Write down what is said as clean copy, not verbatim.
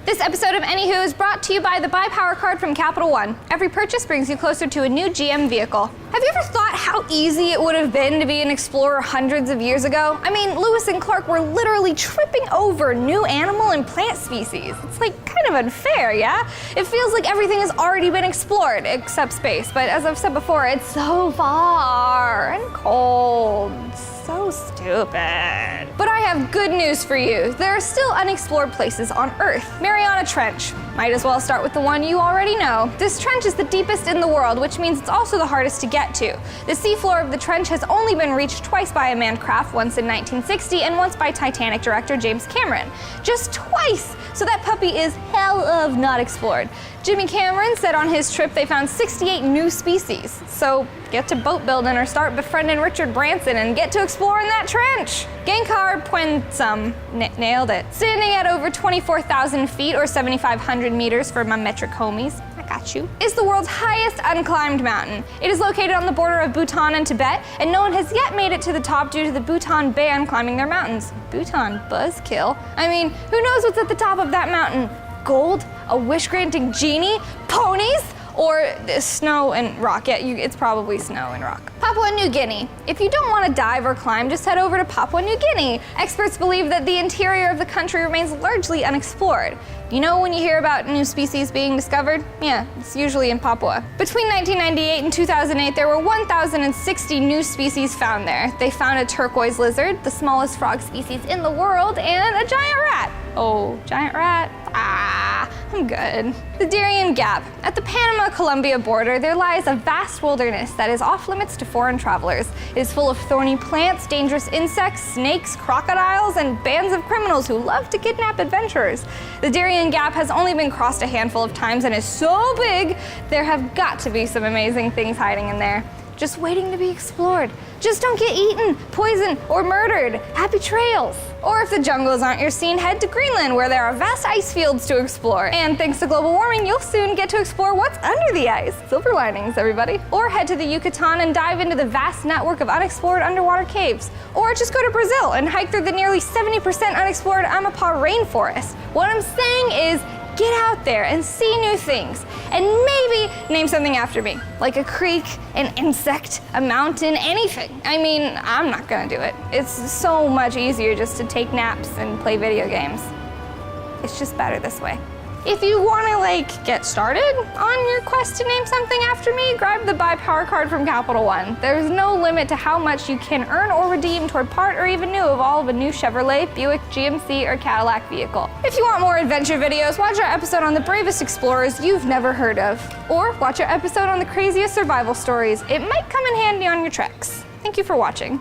This episode of Anyhoo is brought to you by the Buy Power Card from Capital One. Every purchase brings you closer to a new GM vehicle. Have you ever thought how easy it would have been to be an explorer hundreds of years ago? I mean, Lewis and Clark were literally tripping over new animal and plant species. It's like kind of unfair, yeah? It feels like everything has already been explored, except space. But as I've said before, it's so far and cold. So stupid. But I have good news for you. There are still unexplored places on Earth. Mariana Trench. Might as well start with the one you already know. This trench is the deepest in the world, which means it's also the hardest to get to. The seafloor of the trench has only been reached twice by a manned craft, once in 1960 and once by Titanic director James Cameron. Just twice! So that puppy is hell of not explored. Jimmy Cameron said on his trip they found 68 new species. So get to boat building or start befriending Richard Branson and get to exploring that trench. Gankar Puensum, nailed it. Standing at over 24,000 feet or 7,500 meters for my metric homies, I got you, is the world's highest unclimbed mountain. It is located on the border of Bhutan and Tibet, and no one has yet made it to the top due to the Bhutan ban climbing their mountains. Bhutan buzzkill. I mean, who knows what's at the top of that mountain? Gold? A wish-granting genie? Ponies? Or snow and rock. Yeah, it's probably snow and rock. Papua New Guinea. If you don't want to dive or climb, just head over to Papua New Guinea. Experts believe that the interior of the country remains largely unexplored. You know when you hear about new species being discovered? Yeah, it's usually in Papua. Between 1998 and 2008, there were 1,060 new species found there. They found a turquoise lizard, the smallest frog species in the world, and a giant rat. Oh, giant rat. I'm good. The Darien Gap. At the Panama-Colombia border, there lies a vast wilderness that is off limits to foreign travelers. It is full of thorny plants, dangerous insects, snakes, crocodiles, and bands of criminals who love to kidnap adventurers. The Darien Gap has only been crossed a handful of times and is so big, there have got to be some amazing things hiding in there, just waiting to be explored. Just don't get eaten, poisoned, or murdered. Happy trails. Or if the jungles aren't your scene, head to Greenland, where there are vast ice fields to explore. And thanks to global warming, you'll soon get to explore what's under the ice. Silver linings, everybody. Or head to the Yucatan and dive into the vast network of unexplored underwater caves. Or just go to Brazil and hike through the nearly 70% unexplored Amapá rainforest. What I'm saying is, get out there and see new things. And maybe name something after me, like a creek, an insect, a mountain, anything. I mean, I'm not gonna do it. It's so much easier just to take naps and play video games. It's just better this way. If you wanna get started on your quest to name something after me, grab the Buy Power Card from Capital One. There's no limit to how much you can earn or redeem toward part or even new of all of a new Chevrolet, Buick, GMC, or Cadillac vehicle. If you want more adventure videos, watch our episode on the bravest explorers you've never heard of. Or watch our episode on the craziest survival stories. It might come in handy on your treks. Thank you for watching.